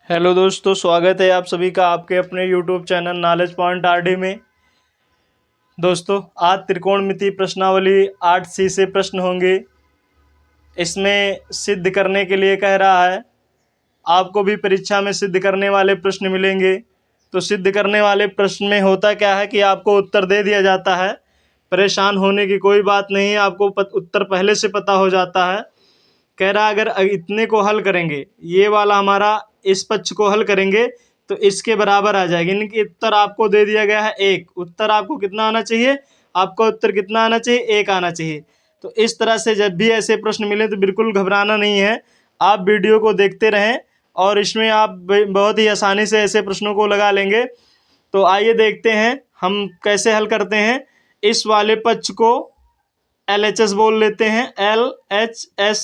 Hello दोस्तों, स्वागत है आप सभी का आपके अपने YouTube channel knowledge point RD में। दोस्तों, आज त्रिकोणमिति प्रश्नावली 8C से प्रश्न होंगे। इसमें सिद्ध करने के लिए कह रहा है, आपको भी परीक्षा में सिद्ध करने वाले प्रश्न मिलेंगे। तो सिद्ध करने वाले प्रश्न में होता क्या है कि आपको उत्तर दे दिया जाता है। परेशान होने की कोई बात नहीं है, आपको उत्तर पहले से पता हो जाता है। कह रहा अगर इतने को हल करेंगे, ये वाला हमारा इस पक्ष को हल करेंगे तो इसके बराबर आ जाएगी। यानी कि उत्तर आपको दे दिया गया है 1। उत्तर आपको कितना आना चाहिए? आपका उत्तर कितना आना चाहिए? 1 आना चाहिए। तो इस तरह से जब भी ऐसे प्रश्न मिले तो बिल्कुल घबराना नहीं है, आप वीडियो को देखते रहें और इसमें आप बहुत ही आसानी से ऐसे प्रश्नों को लगा लेंगे। तो आइए देखते हैं हम कैसे हल करते हैं। इस वाले पक्ष को LHS बोल लेते हैं, LHS,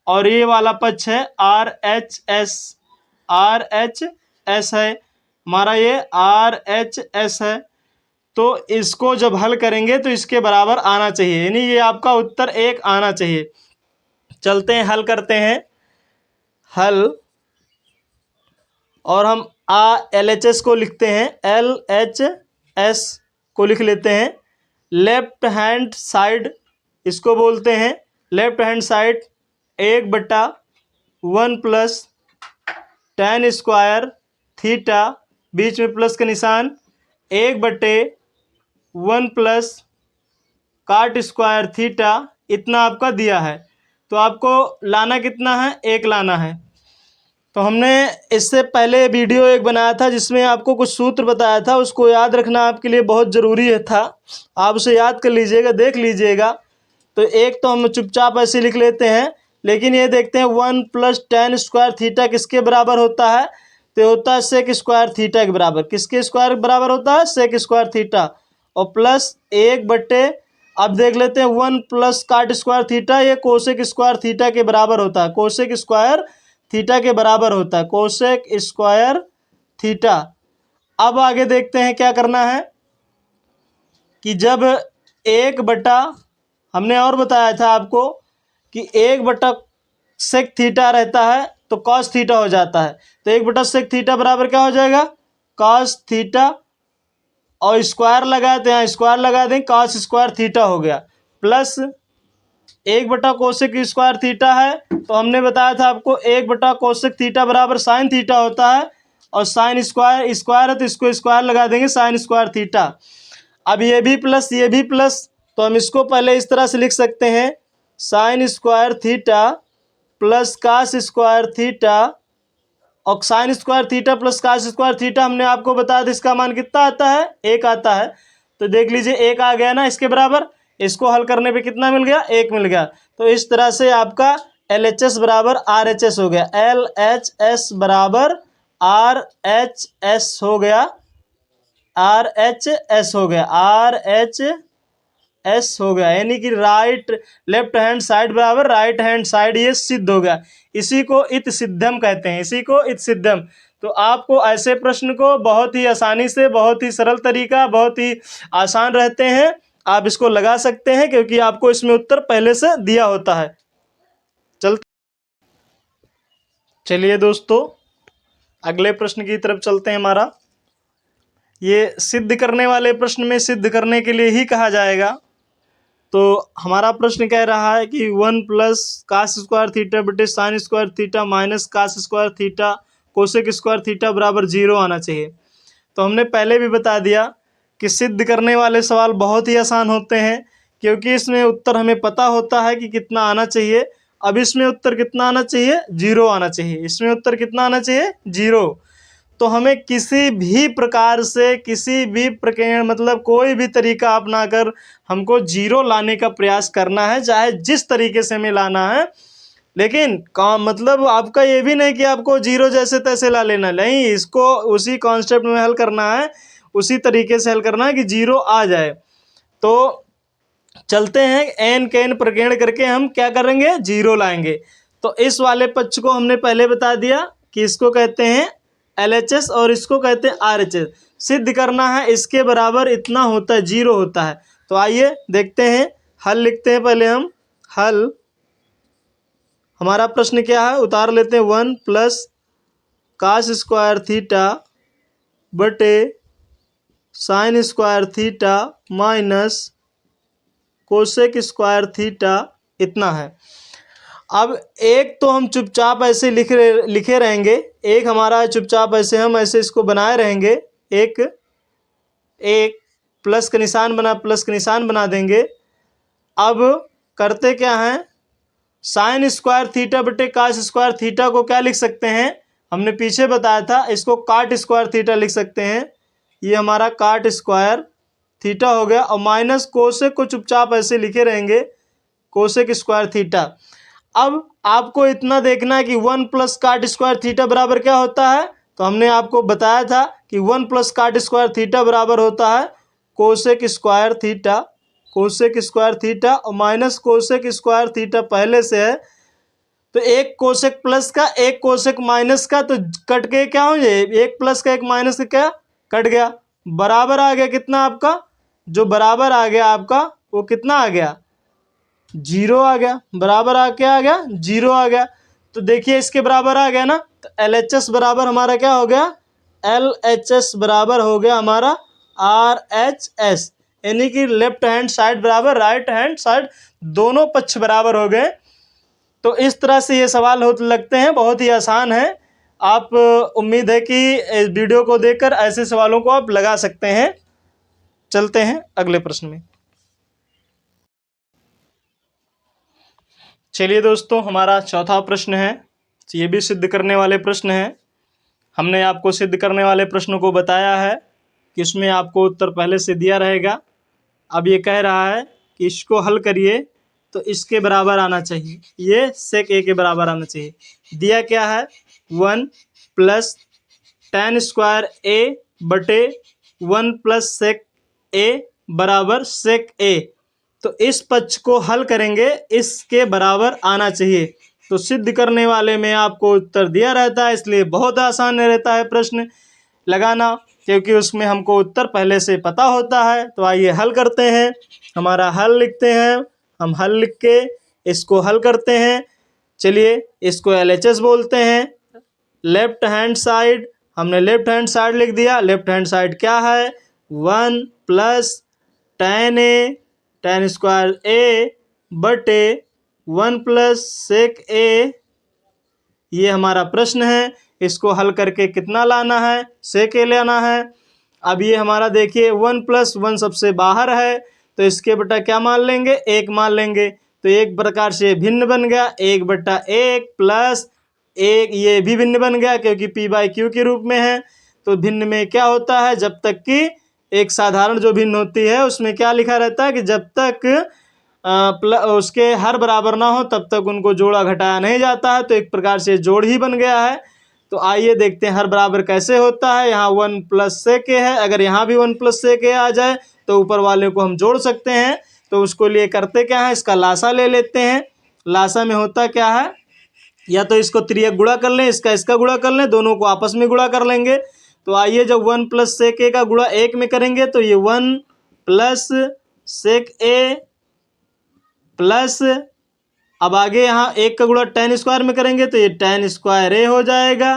और ये वाला पक्ष है RHS, RHS है हमारा, ये RHS है। तो इसको जब हल करेंगे तो इसके बराबर आना चाहिए, यानी ये आपका उत्तर 1 आना चाहिए। चलते हैं, हल करते हैं। हल, और हम LHS को लिखते हैं, LHS को लिख लेते हैं। लेफ्ट हैंड साइड इसको बोलते हैं, left hand side 1/1 plus tan square theta, बीच में प्लस का निशान, 1/1 प्लस काट स्क्वायर थीटा, इतना आपका दिया है। तो आपको लाना कितना है? 1 लाना है। तो हमने इससे पहले वीडियो एक बनाया था जिसमें आपको कुछ सूत्र बताया था, उसको याद रखना आपके लिए बहुत ज़रूरी था। आप उसे याद कर लीजिएगा, देख लीजिएगा। तो एक तो हम चुपचाप ऐसे लिख लेते हैं, लेकिन ये देखते हैं 1 प्लस tan स्क्वायर थीटा किसके बराबर होता है? तो होता है सेक स्क्वायर थीटा के बराबर। किसके स्क्वायर के बराबर होता है? Sec square theta. और प्लस 1/, अब देख लेते हैं 1 प्लस काट स्क्वायर थीटा, ये कोसेक स्क्वायर थीटा के बराबर होता है, कोसेक स्क्वायर थीटा के बराबर होता है, कोसेक स्क्वायर थीटा। अब आगे देखते हैं क्या करना है कि जब 1/, हमने और बताया था आपको कि 1/सेक थीटा रहता है तो कॉस थीटा हो जाता है। तो 1/सेक थीटा बराबर क्या हो जाएगा? कॉस थीटा, और स्क्वायर लगाए तो यहाँ स्क्वायर लगा दें, कॉस स्क्वायर थीटा हो गया, प्लस 1/कोसेक स्क्वायर थीटा है। तो हमने बताया था आपको 1/कोसेक थीटा बराबर साइन थीटा होता है, और साइन स्क्वायर स्क्वायर है तो इसको स्क्वायर लगा देंगे, साइन स्क्वायर थीटा। अब ये भी प्लस, ये भी प्लस, तो हम इसको पहले इस तरह से लिख सकते हैं, sine square theta plus cos square theta, और sine square theta plus cos square theta हमने आपको बताया था इसका मान कितना आता है? 1 आता है। तो देख लीजिए 1 आ गया ना इसके बराबर। इसको हल करने पे कितना मिल गया? 1 मिल गया। तो इस तरह से आपका LHS बराबर RHS हो गया, LHS बराबर RHS हो गया, RHS हो गया, RHS हो गया। यानी कि राइट लेफ्ट हैंड साइड बराबर राइट हैंड साइड, ये सिद्ध हो गया। इसी को इत सिद्धम कहते हैं, इसी को इत सिद्धम। तो आपको ऐसे प्रश्न को बहुत ही आसानी से, बहुत ही सरल तरीका, बहुत ही आसान रहते हैं, आप इसको लगा सकते हैं क्योंकि आपको इसमें उत्तर पहले से दिया होता है। चलिए दोस्तों, अगले प्रश्न की तरफ चलते हैं। हमारा ये सिद्ध करने वाले प्रश्न में सिद्ध करने के लिए ही कहा जाएगा। तो हमारा प्रश्न कह रहा है कि 1 प्लस कास स्क्वायर थीटा बटे sine square theta minus cos square theta cosec square theta बराबर 0 आना चाहिए। तो हमने पहले भी बता दिया कि सिद्ध करने वाले सवाल बहुत ही आसान होते हैं, क्योंकि इसमें उत्तर हमें पता होता है कि कितना आना चाहिए। अब इसमें उत्तर कितना आना चाहिए? 0 आना चाहिए। इसमें उत्तर कितना आना चाहिए? 0। तो हमें किसी भी प्रकार से, किसी भी प्रकार, मतलब कोई भी तरीका अपनाकर हमको 0 लाने का प्रयास करना है, चाहे जिस तरीके से हमें लाना है। लेकिन काम मतलब आपका ये भी नहीं कि आपको 0 जैसे तैसे ला लेना, नहीं, इसको उसी कॉन्सेप्ट में हल करना है, उसी तरीके से हल करना है कि 0 आ जाए। तो चलते हैं, एन कैन प्रकीर्ण करके हम क्या करेंगे? 0 लाएंगे। तो इस वाले पक्ष को हमने पहले बता दिया कि इसको कहते हैं LHS और इसको कहते हैं RHS। सिद्ध करना है, इसके बराबर इतना होता है, 0 होता है। तो आइए देखते हैं, हल लिखते हैं पहले हम। हल, हमारा प्रश्न क्या है? उतार लेते हैं 1 प्लस कास स्क्वायर थीटा बटे sine square theta minus cosec square theta इतना है। अब एक तो हम चुपचाप ऐसे लिखे रहेंगे, एक हमारा चुपचाप ऐसे हम ऐसे इसको बनाए रहेंगे, एक प्लस का निशान बना देंगे। अब करते क्या हैं, साइन स्क्वायर थीटा बटे कास स्क्वायर थीटा को क्या लिख सकते हैं, हमने पीछे बताया था, इसको काट स्क्वायर थीटा लिख सकते हैं। ये हमारा काट स्क्वायर थीटा हो गया, और माइनस कोसेक को चुपचाप ऐसे लिखे रहेंगे, कोसेक स्क्वायर थीटा। अब आपको इतना देखना है कि 1 प्लस काट स्क्वायर थीटा बराबर क्या होता है, तो हमने आपको बताया था कि 1 प्लस काट स्क्वायर थीटा बराबर होता है cosec square theta, cosec square theta, और माइनस कोसेक स्क्वायर थीटा पहले से है, तो एक कोसेक प्लस का एक कोसेक माइनस का, तो कट के क्या हो जाए, एक प्लस का एक माइनस का क्या कट गया, बराबर आ गया कितना आपका, जो बराबर आ गया आपका वो कितना आ गया, 0 आ गया, बराबर आ गया 0 आ गया। तो देखिए इसके बराबर आ गया ना, तो LHS बराबर हमारा क्या हो गया, LHS बराबर हो गया हमारा RHS, यानी कि लेफ्ट हैंड साइड बराबर राइट हैंड साइड, दोनों पक्ष बराबर हो गए। तो इस तरह से ये सवाल लगते हैं, बहुत ही आसान है। आप उम्मीद है कि इस वीडियो को देखकर ऐसे सवालों को आप लगा सकते हैं। चलते हैं अगले प्रश्न में। चलिए दोस्तों, हमारा चौथा प्रश्न है, ये भी सिद्ध करने वाले प्रश्न हैं। हमने आपको सिद्ध करने वाले प्रश्नों को बताया है कि इसमें आपको उत्तर पहले से दिया रहेगा। अब ये कह रहा है कि इसको हल करिए तो इसके बराबर आना चाहिए, ये सेक ए के बराबर आना चाहिए। दिया क्या है, 1 प्लस tan स्क्वायर ए बटे 1 प्लस सेक ए बराबर सेक ए। तो इस पक्ष को हल करेंगे, इसके बराबर आना चाहिए। तो सिद्ध करने वाले में आपको उत्तर दिया रहता है, इसलिए बहुत आसान रहता है प्रश्न लगाना, क्योंकि उसमें हमको उत्तर पहले से पता होता है। तो आइए हल करते हैं, हमारा हल लिखते हैं, हम हल लिख के इसको हल करते हैं। चलिए इसको LHS बोलते हैं, लेफ्ट हैंड साइड, हमने लेफ्ट हैंड साइड लिख दिया। लेफ्ट हैंड साइड क्या है, 1 प्लस tan स्क्वायर ए बटे 1 प्लस सेक ए, ये हमारा प्रश्न है। इसको हल करके कितना लाना है, सेक ए लाना है। अब ये हमारा देखिए 1 प्लस 1 सबसे बाहर है, तो इसके बटा क्या मान लेंगे, 1 मान लेंगे। तो एक प्रकार से भिन्न बन गया, 1/1 प्लस 1, ये भी भिन्न बन गया क्योंकि P/Q के रूप में है। तो भिन्न में क्या होता है, जब तक कि एक साधारण जो भिन्न होती है उसमें क्या लिखा रहता है कि जब तक उसके हर बराबर ना हो तब तक उनको जोड़ा घटाया नहीं जाता है। तो एक प्रकार से जोड़ ही बन गया है। तो आइए देखते हैं हर बराबर कैसे होता है। यहाँ 1 प्लस सेक ए है, अगर यहाँ भी 1 प्लस सेक ए आ जाए तो ऊपर वाले को हम जोड़ सकते हैं। तो उसको लिए करते क्या है, इसका लासा ले लेते हैं। लासा में होता क्या है, या तो इसको त्रियक गुणा कर लें, इसका गुणा कर लें, दोनों को आपस में गुणा कर लेंगे। तो आइए जब 1 प्लस सेक ए का गुणा 1 में करेंगे तो ये 1 प्लस सेक ए प्लस, अब आगे यहाँ 1 का गुणा tan स्क्वायर में करेंगे तो ये tan स्क्वायर ए हो जाएगा,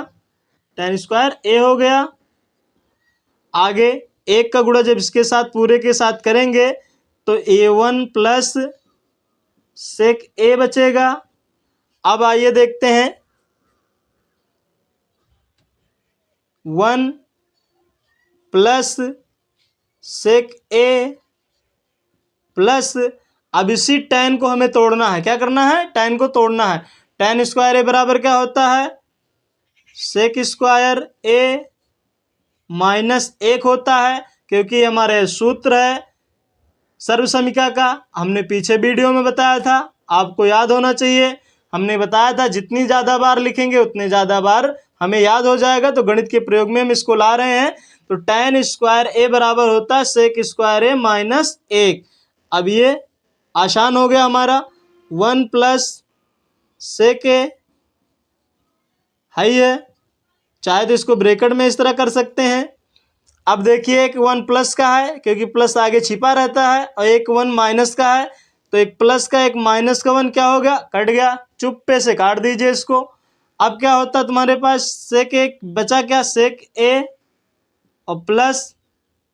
tan स्क्वायर ए हो गया। आगे 1 का गुणा जब इसके साथ पूरे के साथ करेंगे तो A1 प्लस सेक ए बचेगा। अब आइए देखते हैं 1 प्लस सेक ए प्लस, अब इसी tan को हमें तोड़ना है, क्या करना है, tan को तोड़ना है। tan स्क्वायर ए बराबर क्या होता है, सेक स्क्वायर ए माइनस 1 होता है, क्योंकि हमारे सूत्र है सर्वसमीका का, हमने पीछे वीडियो में बताया था, आपको याद होना चाहिए। हमने बताया था जितनी ज़्यादा बार लिखेंगे उतने ज़्यादा बार हमें याद हो जाएगा। तो गणित के प्रयोग में हम इसको ला रहे हैं। तो tan स्क्वायर ए बराबर होता है सेक स्क्वायर ए माइनस 1। अब ये आसान हो गया हमारा, 1 प्लस सेक ए है, चाहे तो इसको ब्रैकेट में इस तरह कर सकते हैं। अब देखिए एक 1 प्लस का है, क्योंकि प्लस आगे छिपा रहता है, और एक 1 माइनस का है, तो एक प्लस का एक माइनस का 1 क्या हो गया, कट गया, चुप्पे से काट दीजिए इसको। अब क्या होता है तुम्हारे पास, सेक ए बचा क्या, सेक ए और प्लस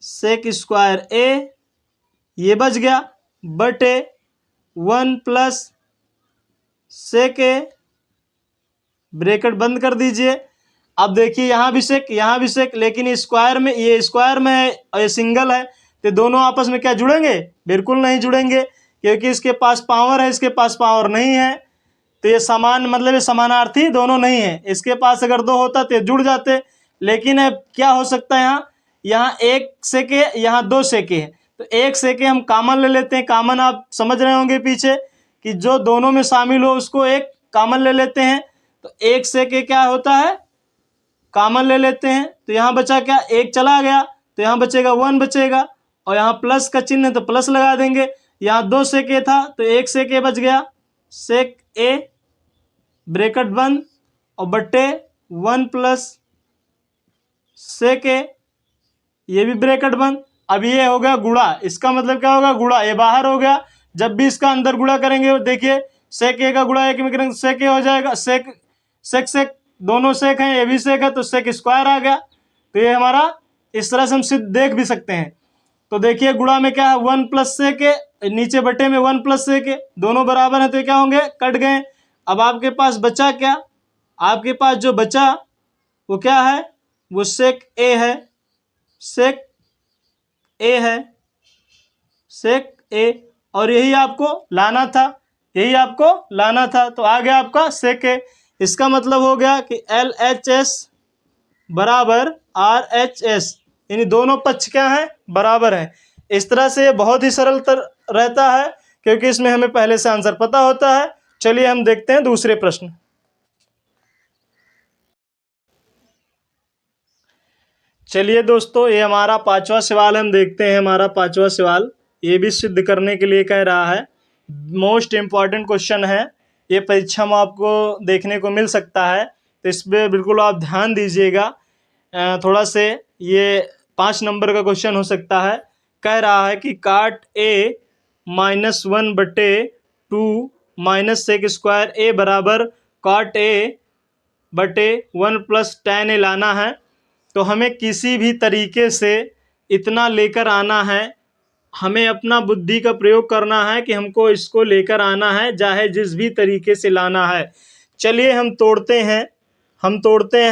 सेक स्क्वायर ए, ये बच गया, बटे 1 प्लस सेक ए, ब्रैकेट बंद कर दीजिए। अब देखिए यहाँ भी सेक यहाँ भी सेक, लेकिन ये स्क्वायर में है और ये सिंगल है, तो दोनों आपस में क्या जुड़ेंगे, बिल्कुल नहीं जुड़ेंगे, क्योंकि इसके पास पावर है, इसके पास पावर नहीं है। तो ये समान मतलब ये समानार्थी दोनों नहीं है। इसके पास अगर 2 होता तो ये जुड़ जाते, लेकिन अब क्या हो सकता है, यहाँ 1 सेके, यहाँ 2 सेके है, तो 1 सेके हम कॉमन ले लेते हैं। कॉमन आप समझ रहे होंगे पीछे कि जो दोनों में शामिल हो उसको एक कॉमन ले लेते हैं। तो 1 सेके क्या होता है, कॉमन ले लेते हैं। तो यहाँ बचा क्या, 1 चला गया, तो यहाँ बचेगा 1 बचेगा, और यहाँ प्लस का चिन्ह है तो प्लस लगा देंगे। यहाँ 2 सेके था तो 1 सेके बच गया, सेक ए, ब्रैकेट बंद, और बट्टे 1 प्लस सेक ए, ये भी ब्रैकेट बंद। अब ये हो गया गुणा, इसका मतलब क्या होगा, गुणा, ये बाहर हो गया। जब भी इसका अंदर गुणा करेंगे, देखिए सेक ए का गुणा एक में करेंगे सेक ए हो जाएगा, सेक सेक सेक दोनों सेक हैं, ये भी सेक है, तो सेक स्क्वायर आ गया। तो ये हमारा इस तरह से हम सिद्ध देख भी सकते हैं। तो देखिए गुणा में क्या है, 1 प्लस सेक ए, नीचे बटे में 1 प्लस सेक ए, दोनों बराबर हैं, तो क्या होंगे, कट गए। अब आपके पास बचा क्या, आपके पास जो बचा वो क्या है, वो सेक ए है, सेक ए है, सेक ए, और यही आपको लाना था, यही आपको लाना था। तो आ गया आपका सेक ए। इसका मतलब हो गया कि LHS बराबर RHS, यानी दोनों पक्ष क्या हैं, बराबर हैं। इस तरह से बहुत ही सरल रहता है, क्योंकि इसमें हमें पहले से आंसर पता होता है। चलिए हम देखते हैं दूसरे प्रश्न। चलिए दोस्तों, ये हमारा 5वां सवाल हम देखते हैं। हमारा 5वां सवाल ये भी सिद्ध करने के लिए कह रहा है, मोस्ट इम्पॉर्टेंट क्वेश्चन है, ये परीक्षा में आपको देखने को मिल सकता है, तो इस पर बिल्कुल आप ध्यान दीजिएगा। थोड़ा से ये 5 नंबर का क्वेश्चन हो सकता है। कह रहा है कि काट ए -1/2 माइनस सेक स्क्वायर ए बराबर काट ए बटे 1 प्लस tan ए लाना है। तो हमें किसी भी तरीके से इतना लेकर आना है, हमें अपना बुद्धि का प्रयोग करना है कि हमको इसको लेकर आना है, चाहे जिस भी तरीके से लाना है। चलिए हम तोड़ते हैं,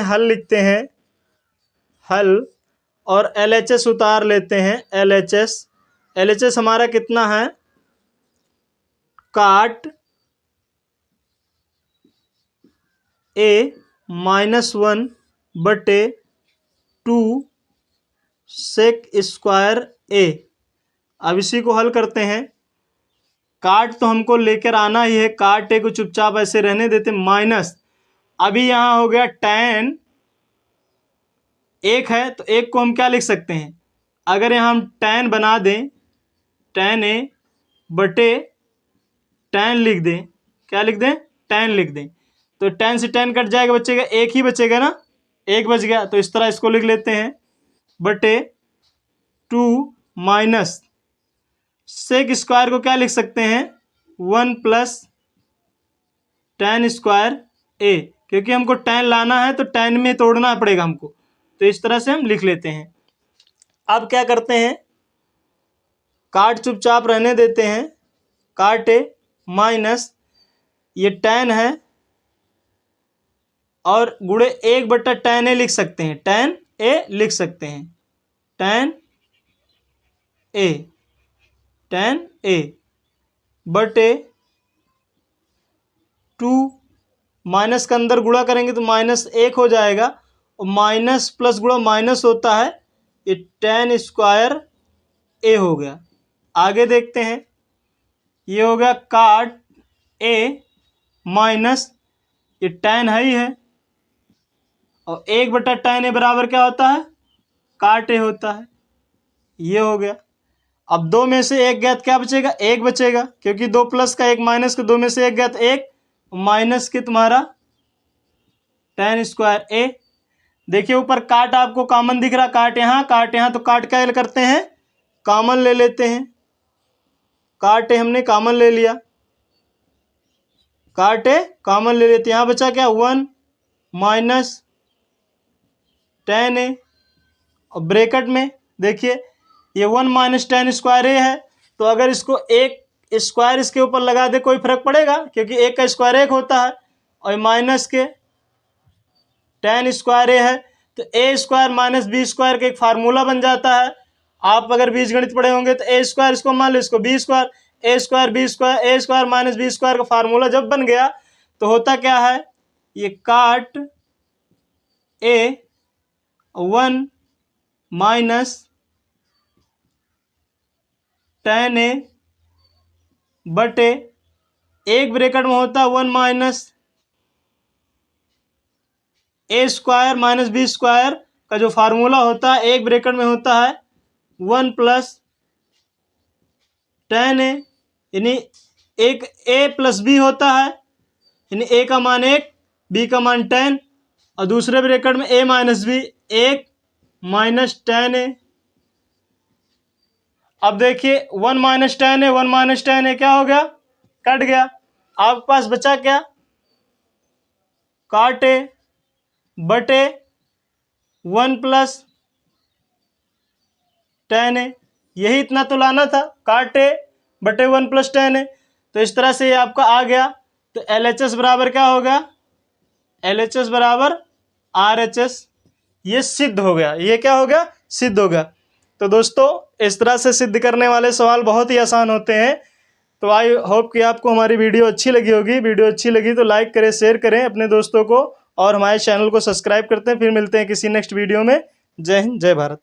हल लिखते हैं, हल, और LHS उतार लेते हैं। LHS हमारा कितना है, काट ए -1/2 सेक स्क्वायर ए। अब इसी को हल करते हैं। काट तो हमको लेकर आना ही है, काट ए को चुपचाप ऐसे रहने देते, माइनस, अभी यहाँ हो गया tan 1 है, तो 1 को हम क्या लिख सकते हैं, अगर यहाँ हम tan बना दें, tan ए बटे tan लिख दें, क्या लिख दें, tan लिख दें, तो tan से tan कट जाएगा, बचेगा 1 ही बचेगा ना, 1 बच गया। तो इस तरह इसको लिख लेते हैं, बटे 2 माइनस सेक स्क्वायर को क्या लिख सकते हैं, 1 प्लस tan स्क्वायर ए, क्योंकि हमको tan लाना है तो tan में तोड़ना पड़ेगा हमको, तो इस तरह से हम लिख लेते हैं। अब क्या करते हैं, काट चुपचाप रहने देते हैं, काट ए माइनस ये tan है, और गुणे 1/tan ए लिख सकते हैं, tan ए लिख सकते हैं, tan ए बटे 2 माइनस का अंदर गुणा करेंगे तो -1 हो जाएगा, और माइनस प्लस गुणा माइनस होता है, ये tan स्क्वायर ए हो गया। आगे देखते हैं, ये हो गया काट ए माइनस ये tan है ही है, और 1/tan ए बराबर क्या होता है, काट ए होता है, ये हो गया। अब 2 में से 1 गया तो क्या बचेगा, 1 बचेगा, क्योंकि 2 प्लस का 1 माइनस का 2 में से 1 गया तो 1, माइनस के तुम्हारा tan स्क्वायर ए। देखिए ऊपर काट आपको कॉमन दिख रहा, काट यहाँ, तो काट क्या करते हैं, कॉमन ले लेते हैं, काट ए हमने कॉमन ले लिया, काट ए कॉमन ले लेते हैं, यहाँ बचा क्या 1, माइनस टेन ए, और ब्रैकेट में देखिए ये 1 माइनस टेन स्क्वायर ए है, तो अगर इसको एक स्क्वायर इसके ऊपर लगा दे कोई फर्क पड़ेगा, क्योंकि एक का स्क्वायर एक होता है, और माइनस के टेन स्क्वायर ए है, तो ए स्क्वायर माइनस बी स्क्वायर का एक फार्मूला बन जाता है। आप अगर बीजगणित पढ़े होंगे तो ए स्क्वायर इसको मान लो, इसको बी स्क्वायर, ए स्क्वायर बी स्क्वायर, ए स्क्वायर माइनस बी स्क्वायर का फार्मूला जब बन गया तो होता क्या है, ये काट ए 1 माइनस टेन ए बटे एक ब्रैकेट में होता है 1 माइनस ए स्क्वायर माइनस बी स्क्वायर का जो फार्मूला होता है एक ब्रैकेट में होता है 1 प्लस टेन ए, यानी एक ए प्लस बी होता है, यानी ए का मान 1, बी का मान 10, और दूसरे ब्रैकेट में ए माइनस बी 1 माइनस टेन ए। अब देखिए 1 माइनस टेन ए, 1 माइनस टेन ए क्या हो गया, कट गया। आपके पास बचा क्या, काट ए बटे 1 प्लस टेन ए, यही इतना तो लाना था, काट ए बटे 1 प्लस टेन ए। तो इस तरह से ये आपका आ गया। तो LHS बराबर क्या होगा, LHS बराबर RHS। ये सिद्ध हो गया, ये क्या हो गया, सिद्ध हो गया। तो दोस्तों इस तरह से सिद्ध करने वाले सवाल बहुत ही आसान होते हैं। तो आई होप कि आपको हमारी वीडियो अच्छी लगी होगी। वीडियो अच्छी लगी तो लाइक करें, शेयर करें अपने दोस्तों को, और हमारे चैनल को सब्सक्राइब करते हैं। फिर मिलते हैं किसी नेक्स्ट वीडियो में। जय हिंद, जय भारत।